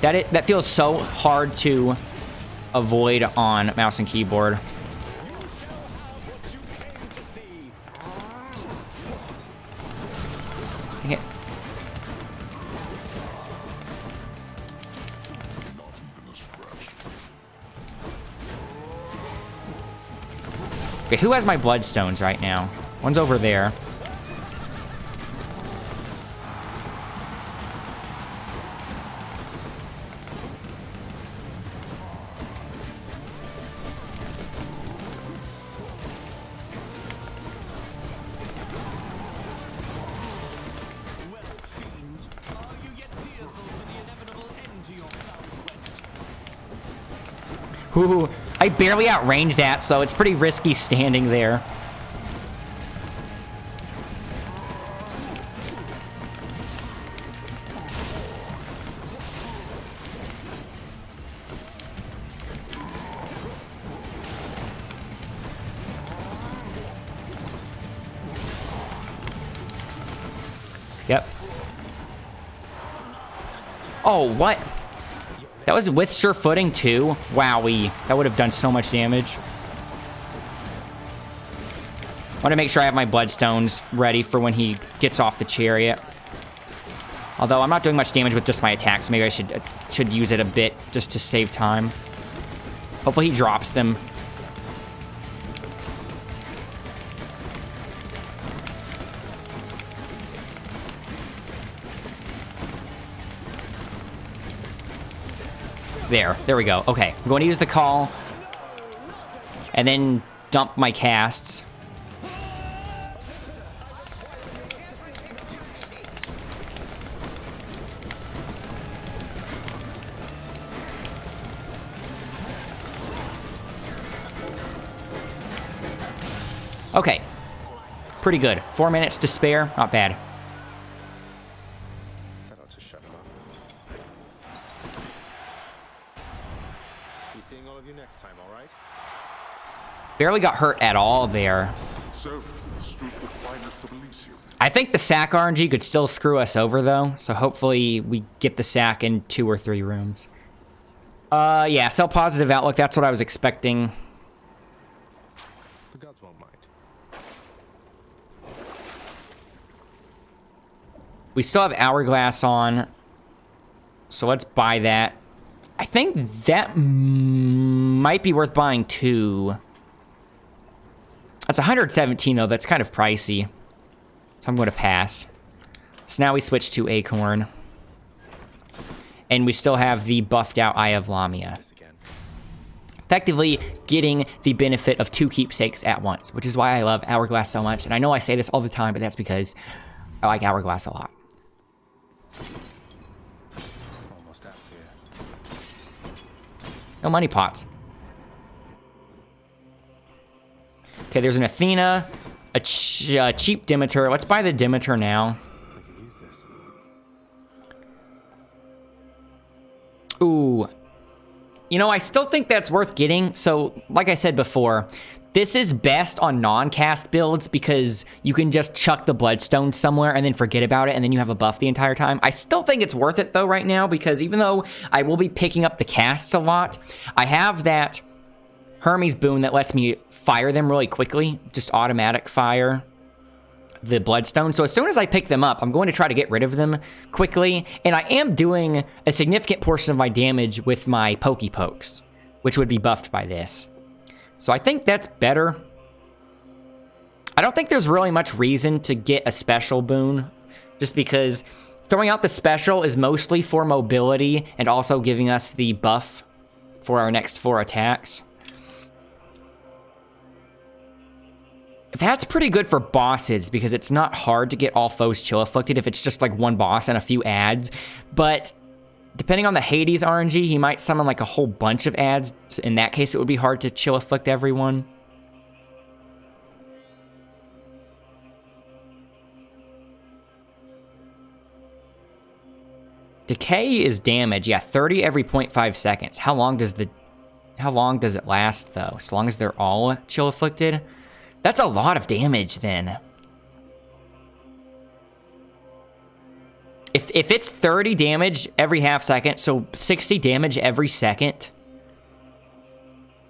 That feels so hard to avoid on mouse and keyboard. Okay. Okay, who has my bloodstones right now? One's over there. Ooh, I barely outranged that, so it's pretty risky standing there. Yep. Oh, what? That was with sure footing too? Wowee. That would have done so much damage. I want to make sure I have my bloodstones ready for when he gets off the chariot. Although I'm not doing much damage with just my attacks. Maybe I should use it a bit just to save time. Hopefully he drops them. There we go. Okay, I'm going to use the call. And then dump my casts. Okay. Pretty good. 4 minutes to spare. Not bad. That ought to shut him up. Be seeing all of you next time, all right? Barely got hurt at all there. So, stood the finest of Elysium. I think the sack RNG could still screw us over, though. So hopefully we get the sack in 2 or 3 rooms. Yeah, sell positive outlook. That's what I was expecting. The gods won't mind. We still have Hourglass on. So let's buy that. I think that might be worth buying 2. That's 117, though. That's kind of pricey. So I'm going to pass. So now we switch to Acorn. And we still have the buffed out Eye of Lamia. Effectively getting the benefit of 2 keepsakes at once, which is why I love Hourglass so much. And I know I say this all the time, but that's because I like Hourglass a lot. Almost out here. No money pots. Okay, there's an Athena, a cheap Demeter. Let's buy the Demeter now. We could use this. Ooh. You know, I still think that's worth getting. So, like I said before, this is best on non-cast builds because you can just chuck the Bloodstone somewhere and then forget about it, and then you have a buff the entire time. I still think it's worth it, though, right now, because even though I will be picking up the casts a lot, I have that Hermes boon that lets me fire them really quickly, just automatic fire the Bloodstone. So as soon as I pick them up, I'm going to try to get rid of them quickly, and I am doing a significant portion of my damage with my Pokey Pokes, which would be buffed by this. So I think that's better. I don't think there's really much reason to get a special boon, just because throwing out the special is mostly for mobility and also giving us the buff for our next 4 attacks. That's pretty good for bosses, because it's not hard to get all foes chill afflicted if it's just like one boss and a few ads. But depending on the Hades RNG, he might summon like a whole bunch of ads. So in that case, it would be hard to chill afflict everyone. Decay is damage. Yeah, 30 every 0.5 seconds. How long does it last though? As long as they're all chill afflicted? That's a lot of damage, then. If it's 30 damage every half second, so 60 damage every second,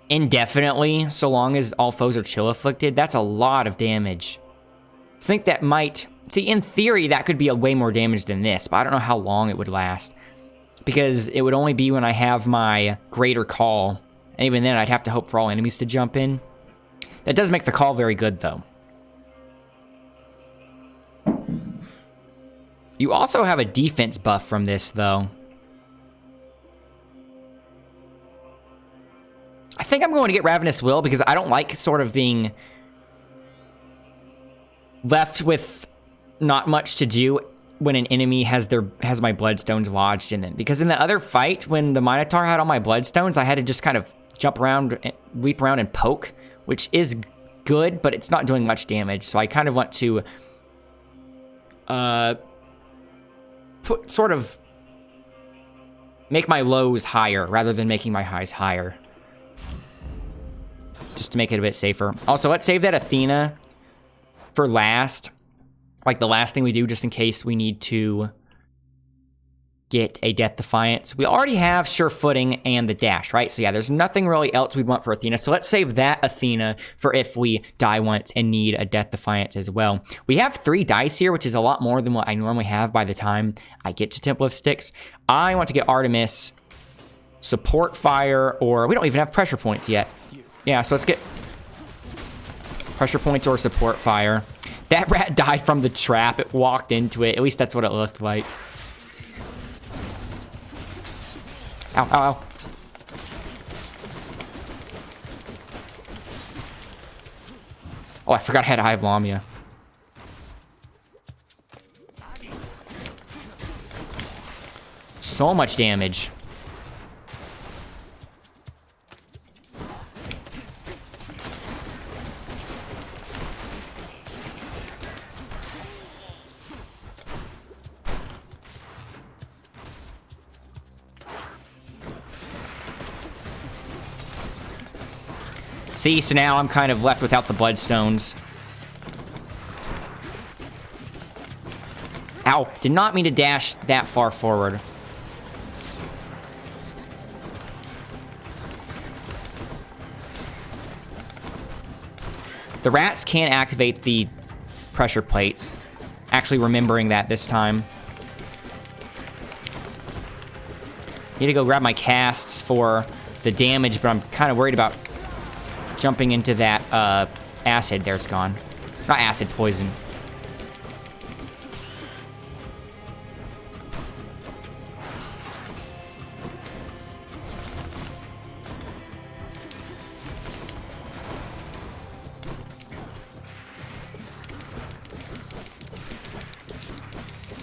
indefinitely, so long as all foes are chill afflicted, that's a lot of damage. I think that might... See, in theory, that could be a way more damage than this, but I don't know how long it would last. Because it would only be when I have my Greater Call. And even then, I'd have to hope for all enemies to jump in. That does make the call very good, though. You also have a defense buff from this, though. I think I'm going to get Ravenous Will, because I don't like sort of being left with not much to do when an enemy has my Bloodstones lodged in them. Because in the other fight, when the Minotaur had all my Bloodstones, I had to just kind of jump around, leap around, and poke, which is good, but it's not doing much damage. So I kind of want to sort of make my lows higher rather than making my highs higher, just to make it a bit safer. Also, let's save that Athena for last, like the last thing we do, just in case we need to get a Death Defiance. We already have Sure Footing and the Dash, right? So yeah, there's nothing really else we'd want for Athena. So let's save that Athena for if we die once and need a Death Defiance as well. We have 3 dice here, which is a lot more than what I normally have by the time I get to Temple of Styx. I want to get Artemis, Support Fire, or we don't even have Pressure Points yet. Yeah, so let's get Pressure Points or Support Fire. That rat died from the trap. It walked into it. At least that's what it looked like. Ow, ow, ow. Oh, I forgot I had Eye of Lamia. So much damage. See, so now I'm kind of left without the Bloodstones. Ow, did not mean to dash that far forward. The rats can't activate the pressure plates. Actually remembering that this time. Need to go grab my casts for the damage, but I'm kind of worried about jumping into that acid. There, it's gone. Not acid, poison.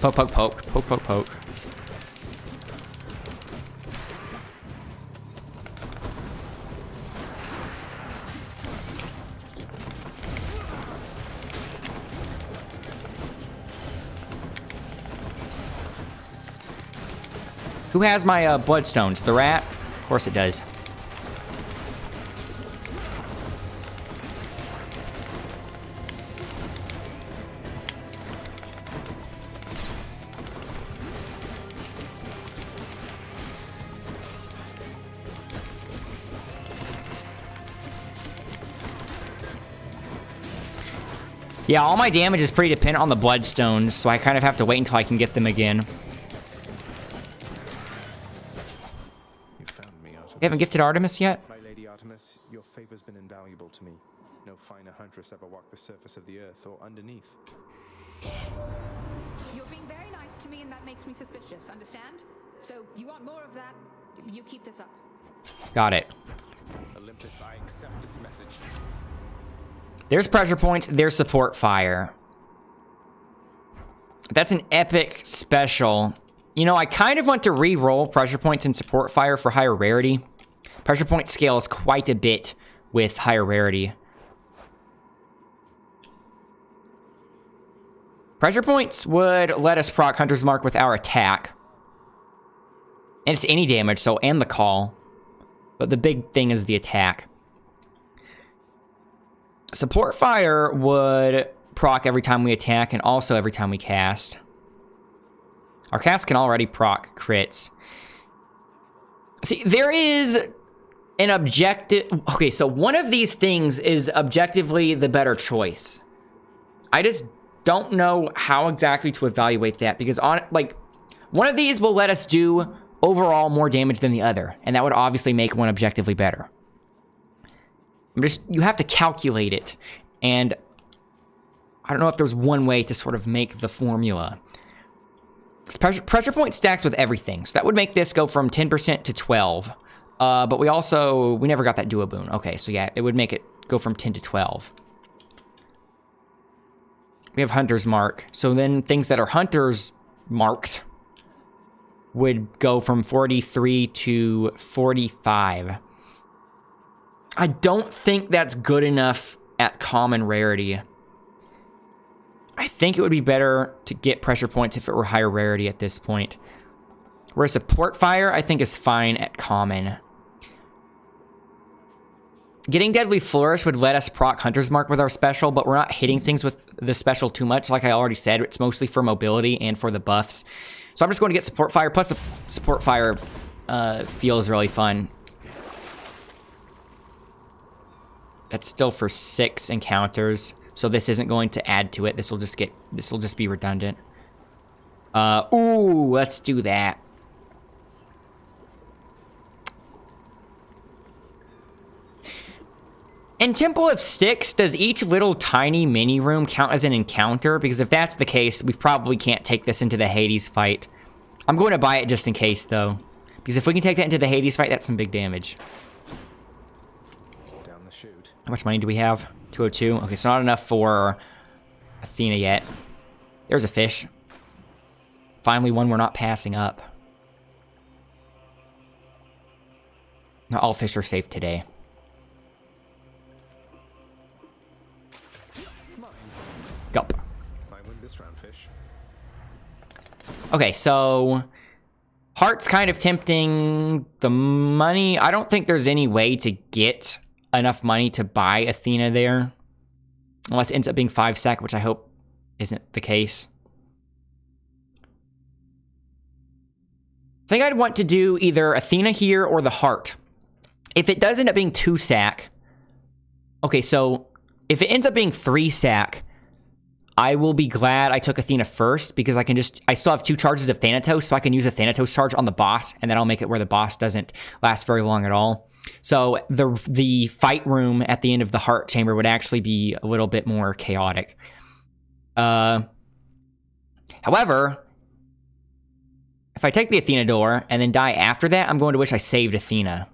Poke, poke, poke. Poke, poke, poke. Who has my bloodstones? The rat? Of course it does. Yeah, all my damage is pretty dependent on the bloodstones, so I kind of have to wait until I can get them again. You haven't gifted Artemis yet? My lady Artemis, your favor's been invaluable to me. No finer huntress ever walked the surface of the earth or underneath. You're being very nice to me, and that makes me suspicious, understand? So, you want more of that? You keep this up. Got it. Olympus, I accept this message. There's pressure points, there's support fire. That's an epic special. You know, I kind of want to re-roll pressure points and support fire for higher rarity. Pressure point scales quite a bit with higher rarity. Pressure points would let us proc Hunter's Mark with our attack. And it's any damage, so, and the call. But the big thing is the attack. Support fire would proc every time we attack and also every time we cast. Our cast can already proc crits. See, there is an objective... Okay, so one of these things is objectively the better choice. I just don't know how exactly to evaluate that, because one of these will let us do overall more damage than the other, and that would obviously make one objectively better. You have to calculate it, and I don't know if there's one way to sort of make the formula. Pressure point stacks with everything, so that would make this go from 10% to 12. But we never got that duo boon. Okay, so yeah, it would make it go from 10 to 12. We have Hunter's Mark, so then things that are Hunter's marked would go from 43 to 45. I don't think that's good enough at common rarity. I think it would be better to get pressure points if it were higher rarity at this point. Whereas support fire, I think, is fine at common. Getting Deadly Flourish would let us proc Hunter's Mark with our special, but we're not hitting things with the special too much. Like I already said, it's mostly for mobility and for the buffs. So I'm just going to get support fire, plus support fire feels really fun. That's still for 6 encounters, so this isn't going to add to it. This will just be redundant. Ooh, let's do that. In Temple of Styx, does each little tiny mini room count as an encounter? Because if that's the case, we probably can't take this into the Hades fight. I'm going to buy it just in case, though. Because if we can take that into the Hades fight, that's some big damage. Down the chute. How much money do we have? 202. Okay, so not enough for Athena yet. There's a fish. Finally, one we're not passing up. Not all fish are safe today. Gulp. I win this round, fish. Okay, so heart's kind of tempting. The money, I don't think there's any way to get enough money to buy Athena there. Unless it ends up being 5 sack, which I hope isn't the case. I think I'd want to do either Athena here or the heart. If it does end up being 2 sack... Okay, so if it ends up being 3 sack... I will be glad I took Athena first, because I still have 2 charges of Thanatos, so I can use a Thanatos charge on the boss, and then I'll make it where the boss doesn't last very long at all. So the fight room at the end of the heart chamber would actually be a little bit more chaotic. However, if I take the Athena door and then die after that, I'm going to wish I saved Athena.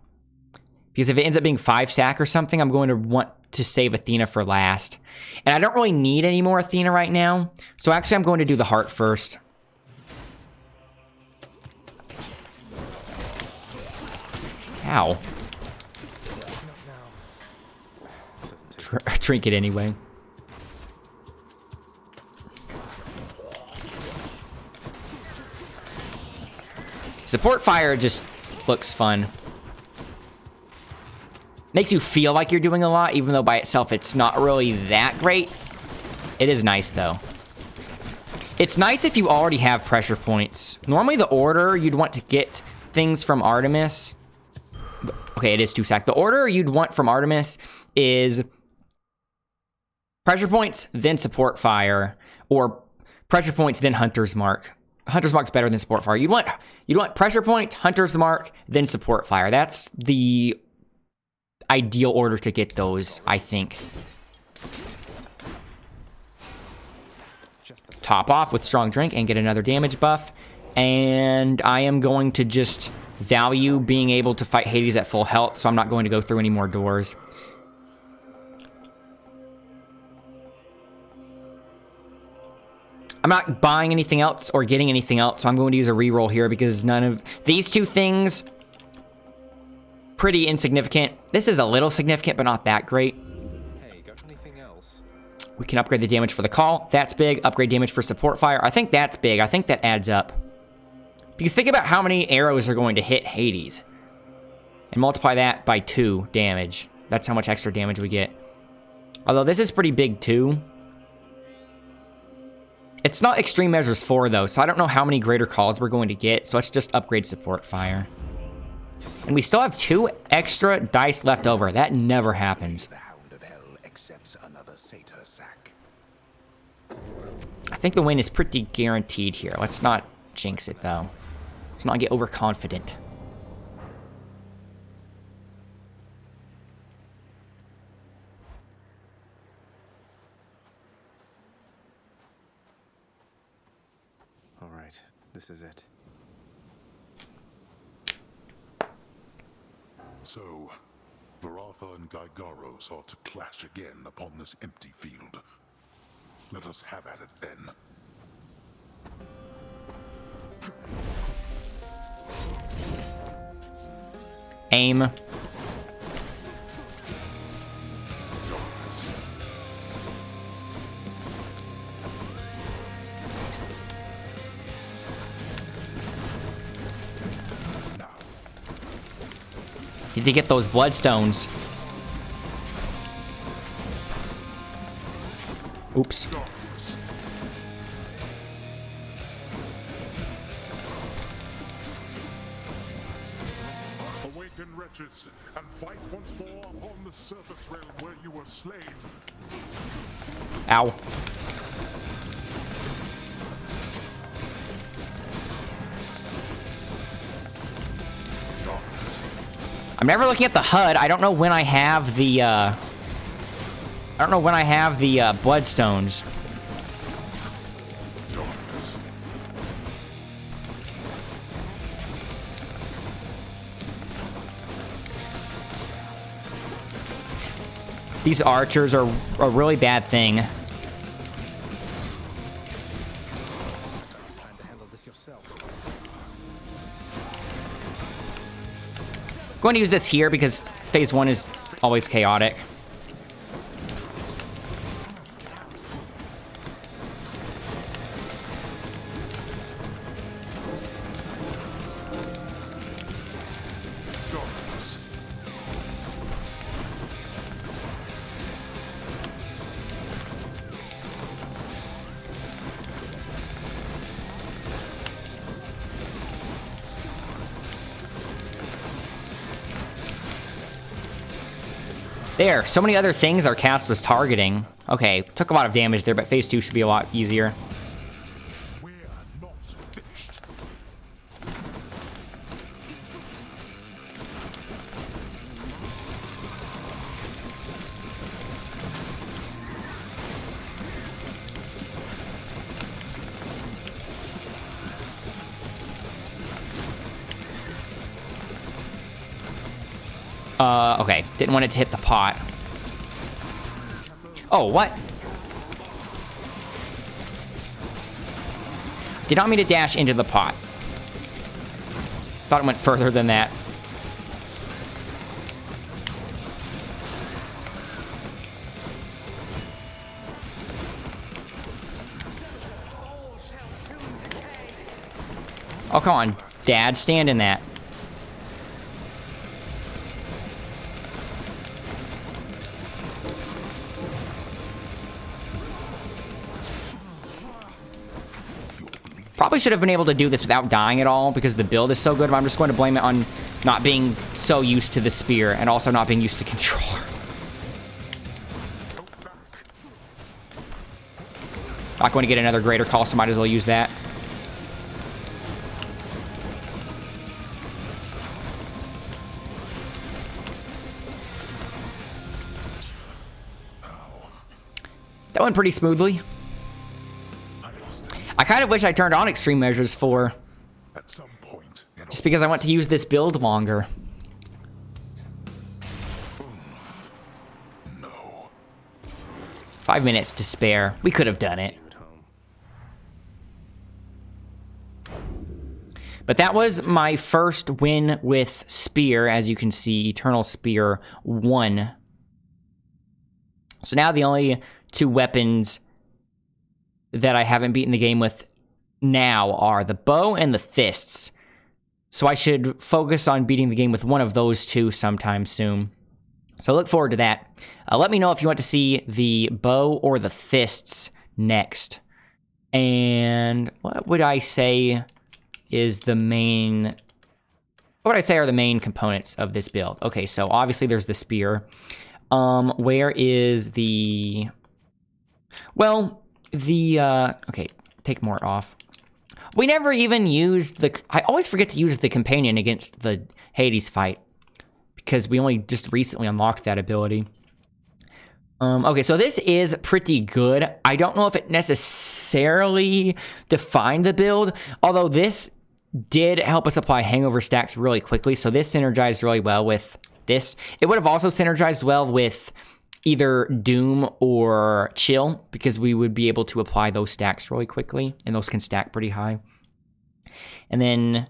Because if it ends up being 5 sack or something, I'm going to want to save Athena for last. And I don't really need any more Athena right now. So actually, I'm going to do the heart first. Ow. Drink it anyway. Support fire just looks fun. Makes you feel like you're doing a lot, even though by itself it's not really that great. It is nice, though. It's nice if you already have pressure points. Normally, the order you'd want to get things from Artemis... Okay, it is 2 sec. The order you'd want from Artemis is pressure points, then support fire, or pressure points, then Hunter's Mark. Hunter's Mark's better than support fire. You'd want pressure point, Hunter's Mark, then support fire. That's the ideal order to get those, I think. Top off with strong drink and get another damage buff. And I am going to just value being able to fight Hades at full health, so I'm not going to go through any more doors. I'm not buying anything else or getting anything else, so I'm going to use a reroll here because none of these two things, pretty insignificant. This is a little significant, but not that great. Hey, got anything else? We can upgrade the damage for the call. That's big. Upgrade damage for support fire. I think that's big. I think that adds up. Because think about how many arrows are going to hit Hades. And multiply that by 2 damage. That's how much extra damage we get. Although this is pretty big too. It's not Extreme Measures 4 though, so I don't know how many greater calls we're going to get. So let's just upgrade support fire. And we still have 2 extra dice left over. That never happens. I think the win is pretty guaranteed here. Let's not jinx it though. Let's not get overconfident. All right, this is it. So, Varatha and Gygaros are to clash again upon this empty field. Let us have at it then. Aim. Need to get those bloodstones. Oops. Awaken, wretches, and fight once more upon the surface realm where you were slain. Ow. I'm never looking at the HUD. I don't know when I have the, bloodstones. These archers are a really bad thing. Plan to handle this yourself. I'm going to use this here because phase 1 is always chaotic. There, so many other things our cast was targeting. Okay, took a lot of damage there, but phase 2 should be a lot easier. We're not finished. Okay. Didn't want it to hit the pot. Oh, what? Did not mean to dash into the pot. Thought it went further than that. Oh, come on, Dad, stand in that. Probably should have been able to do this without dying at all because the build is so good, but I'm just going to blame it on not being so used to the spear and also not being used to controller. Not going to get another greater call, so might as well use that. That went pretty smoothly. I kind of wish I turned on extreme measures for, just because I want to use this build longer. No. 5 minutes to spare. We could have done it. But that was my first win with Spear, as you can see, Eternal Spear 1. So now the only 2 weapons that I haven't beaten the game with now are the bow and the fists. So I should focus on beating the game with one of those 2 sometime soon. So look forward to that. Let me know if you want to see the bow or the fists next. And what would I say is the main... What would I say are the main components of this build? Okay, so obviously there's the spear. Where is the... Well... okay, take more off. We never even used the... I always forget to use the companion against the Hades fight, because we only just recently unlocked that ability. Okay, so this is pretty good. I don't know if it necessarily defined the build, although this did help us apply hangover stacks really quickly, so this synergized really well with this. It would have also synergized well with either Doom or Chill, because we would be able to apply those stacks really quickly, and those can stack pretty high. And then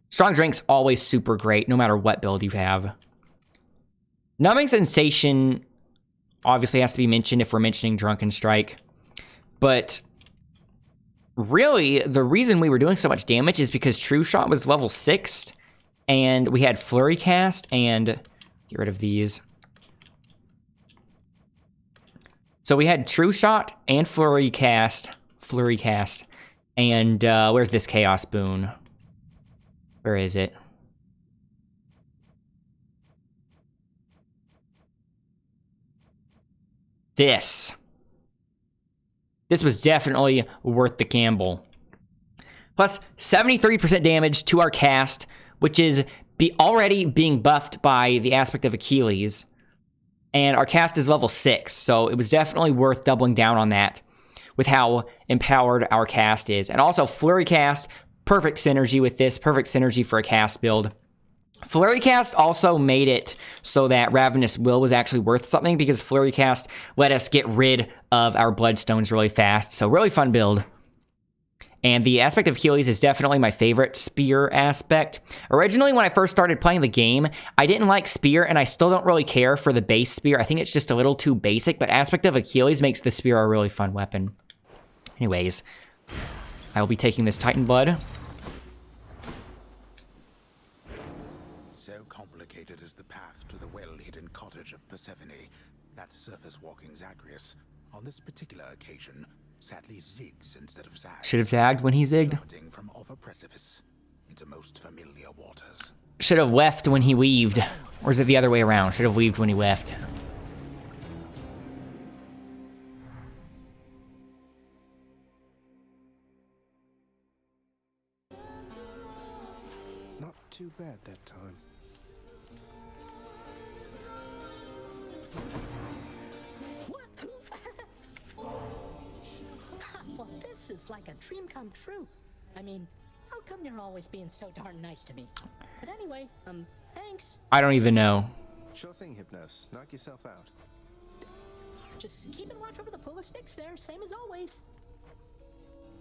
Strong Drink's always super great, no matter what build you have. Numbing Sensation obviously has to be mentioned if we're mentioning Drunken Strike, but really, the reason we were doing so much damage is because True Shot was level 6, and we had Flurry Cast, and get rid of these. So we had True Shot and Flurry Cast, and where's this Chaos Boon? Where is it? This was definitely worth the gamble. Plus 73% damage to our cast, which is already being buffed by the Aspect of Achilles. And our cast is level 6, so it was definitely worth doubling down on that with how empowered our cast is. And also Flurry Cast, perfect synergy with this, perfect synergy for a cast build. Flurry Cast also made it so that Ravenous Will was actually worth something, because Flurry Cast let us get rid of our Bloodstones really fast. So really fun build. And the Aspect of Achilles is definitely my favorite spear aspect. Originally, when I first started playing the game, I didn't like spear, and I still don't really care for the base spear. I think it's just a little too basic, but Aspect of Achilles makes the spear a really fun weapon. Anyways, I will be taking this Titan Blood. So complicated is the path to the well-hidden cottage of Persephone that surface-walking Zagreus, on this particular occasion, sadly zigs instead of zags. Should have zagged when he zigged. From off a precipice into most familiar waters. Should have left when he weaved. Or is it the other way around? Should have weaved when he left. Not too bad that time. Well, this is like a dream come true. I mean, how come you're always being so darn nice to me? But anyway, thanks. I don't even know. Sure thing, Hypnos. Knock yourself out. Just keep and watch over the pool of Styx there, same as always.